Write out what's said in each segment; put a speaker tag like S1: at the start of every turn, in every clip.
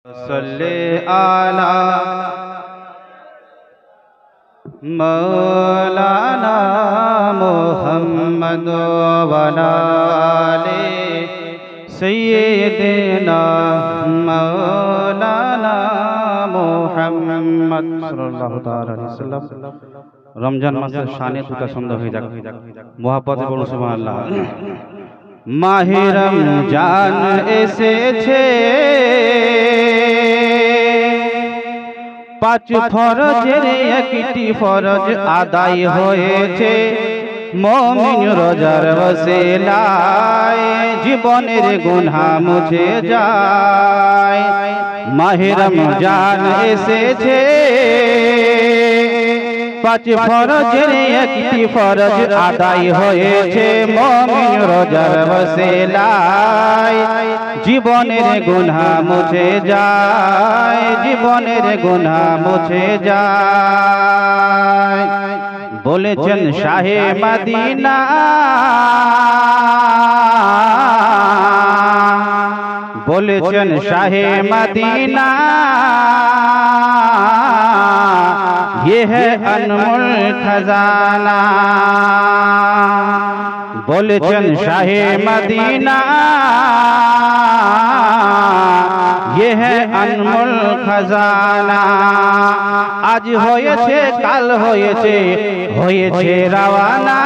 S1: सल्ले आला मौलाना मुहम्मद वलाले सय्यदना मौलाना मुहम्मद सल्लल्लाहु ताआला अलैहि वसल्लम। रमजान मासेर शाने दुटा सन्ধ্যা হয়ে যাক, মুহাব্বতে বলুন সুবহানাল্লাহ। মাহে রমজান এসেছে, পাঁচ ফরজের একটি ফরজ আদায় হয়েছে। মুমিন রোজার ওসিলায় জীবনের গুনাহ মুছে যায়। মাহে রমজান এসেছে, পাঁচ ফরজের একটি ফরজ আদায় হয়েছে। মুমিন রোজার ওসিলায় জীবনের গুনাহ মুছে যায়, জীবনের গুনাহ মুছে যায়। বলেছেন শাহে মদিনা, বলেছেন শাহে মদিনা, ये है अनमोल खजाना। बोलेছেন शाहे मदीना, ये है अनमोल खजाना। आज হয়েছে কাল হয়েছে, হয়েছে রওয়ানা।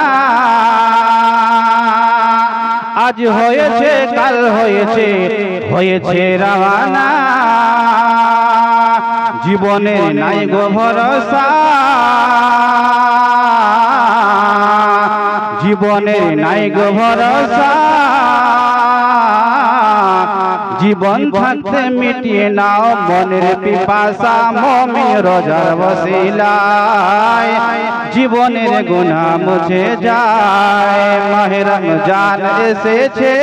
S1: আজ হয়েছে কাল হয়েছে, হয়েছে রওয়ানা। জীবনের নাই গো ভরসা, জীবনের নাই গো ভরসা। জীবন থাকতে মিটিয়ে নাও মনের পিপাসা। মুমিন রোজার ওসিলায় জীবনের গুনাহ মুছে যায়। মাহে রমজান এসেছে,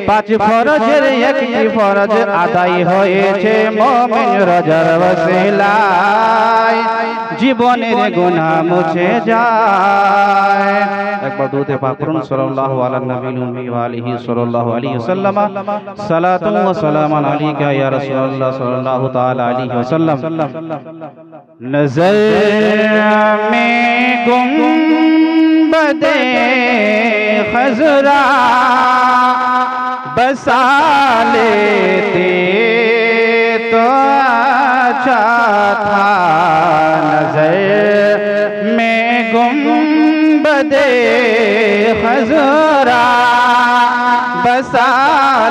S1: পাঁচ ফরজের একটি ফরজ আদায় হয়েছে। মুমিন রোজার ওসিলায় জীবনের গুনাহ মুছে যায়। একবার দুরূদে পাক পড়ুন সাল্লাল্লাহু আলা নবিল উম্মি ওয়া আলিহি সাল্লাল্লাহু আলাইহি ওয়াসাল্লাম। সালাতুন ওয়া সালামান আলাইকা ইয়া রাসূলুল্লাহ সাল্লাল্লাহু তাআলা আলাইহি ওয়াসাল্লাম। নজর মে গুম্বদে খজরা बसा लेते तो अच्छा था। नजर में गुंबदे खजरा बसा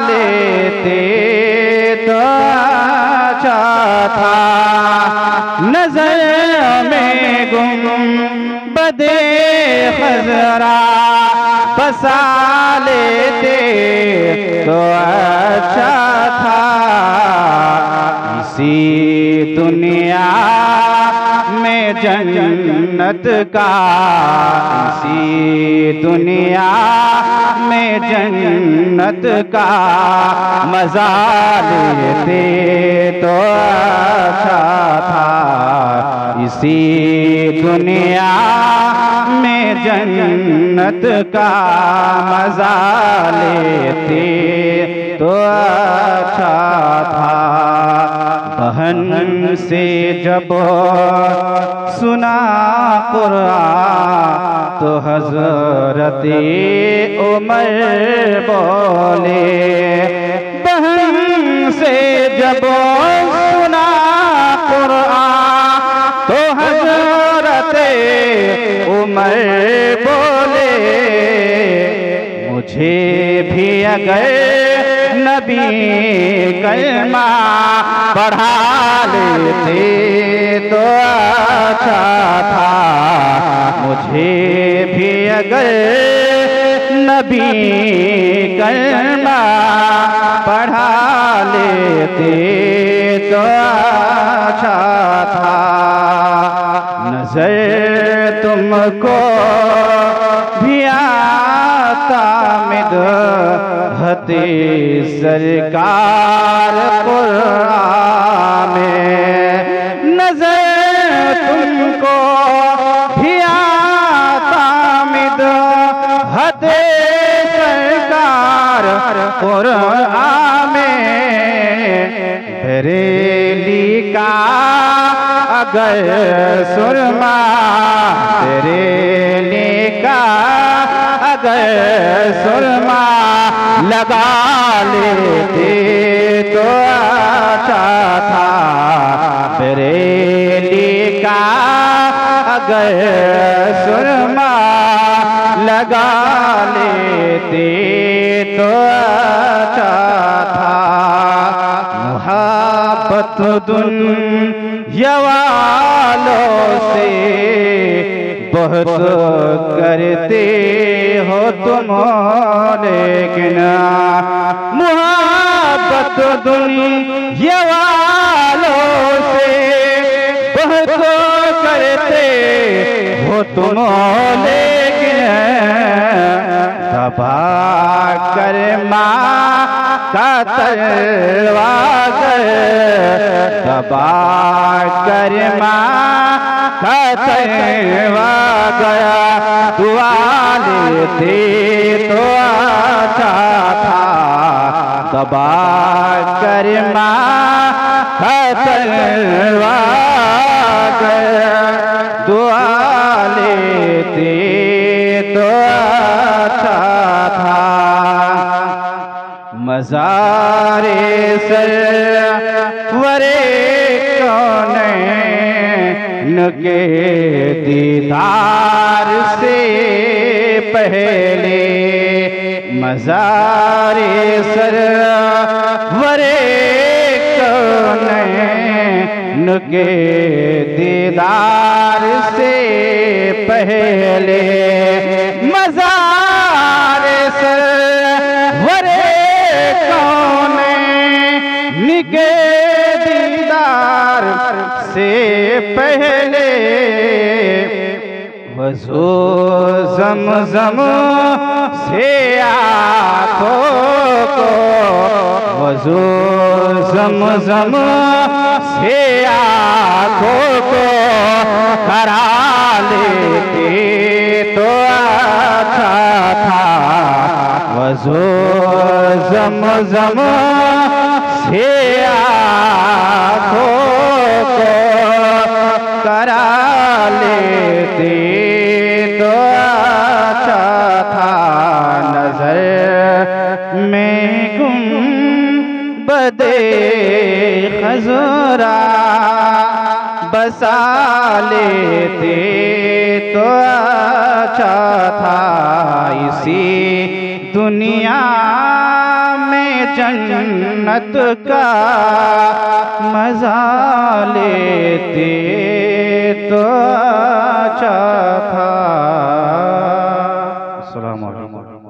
S1: लेते तो अच्छा था। नजर में गुंबदे खजरा बसा लेते तो अच्छा था। इसी दुनिया में जन्नत का, इसी दुनिया में जन्नत का मजा लेते तो अच्छा था। इसी दुनिया में जन्नत का मजा लेते तो अच्छा था। बहन से जब सुना कुरान तो हज़रते उमर बोले। बहन से जब सुना कुरान तो हज़रते उमर बोले। मुझे भी अगर नबी कलमा पढ़ा लेते तो अच्छा था। मुझे भी अगर नबी कलमा पढ़ा लेते तो अच्छा था। नजर तुमको भी आता मिदहते सरकार कुरान में। नजर तुमको भी आता मिदहते सरकार कुरान बरेली का अगर सुरमा, बरेली का अगर सुरमा लगा लेते तो अच्छा था। बरेली का अगर सुरमा लगा लेते तो अच्छा था। मुहब्बत दुनिया वालों से बहुत करते हो तुम, लेकिन मुहब्बत दुनिया वालों से बहुत करते हो तुम, लेकिन दबा कर माँ का तलवार, दबा कर माँ का तलवार गया। दुआ लेते तो अच्छा था। दबा कर माँ का तलवार गया। दुआ लेते तो अच्छा था। मज़ारे सरवरे कौनैन के दीदार से पहले, मज़ारे सरवरे कौनैन के दीदार से पहले, मज़ारे सरवरे के दीदार से पहले वज़ू ज़मज़म से आँखों को, वज़ू ज़मज़म से आँखों को करा लेते तो अच्छा था। वज़ू ज़मज़म से आँखों को करा लेते तो अच्छा था। नज़र में गुंबदे खज़रा बसा लेते तो अच्छा था। इसी दुनिया जन्नत का मज़ा लेते तो अच्छा था। अस्सलामु अलैकुम।